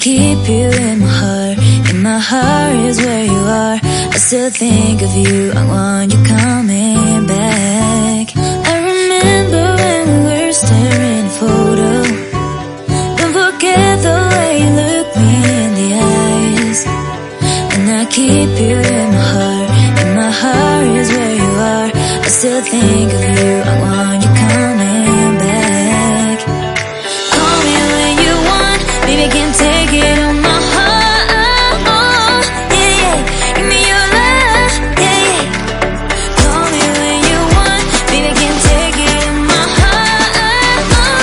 keep you in my heart. In my heart is where you are. I still think of you, I want you coming back. I remember when we were staring at a photo. Don't forget the way you look me in the eyes. And I keep you in my heart. In my heart is where you are. I still think of you, I want you coming back. Call me when you want, baby, I can't take it on my heart. Yeah, yeah, give me your love, yeah, yeah. Call me when you want, baby, I can't take it on my heart.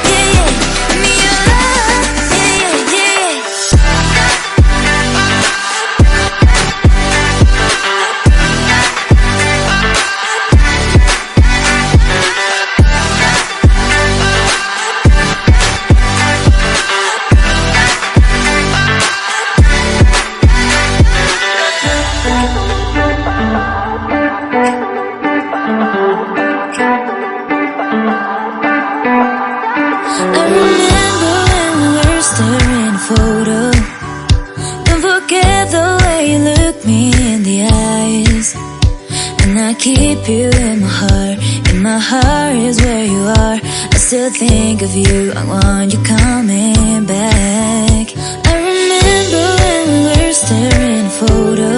Yeah, yeah, give me your love, yeah, yeah, yeah. I remember when we were staring at a photo. Don't forget the way you look me in the eyes. And I keep you in my heart. In my heart is where you are. I still think of you, I want you coming back. I remember when we were staring at a photo.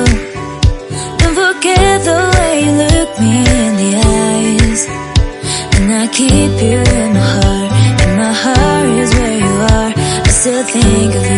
Don't forget the way you look me in the eyes. And I keep you in my heart. In my heart is where you are. I still think of you.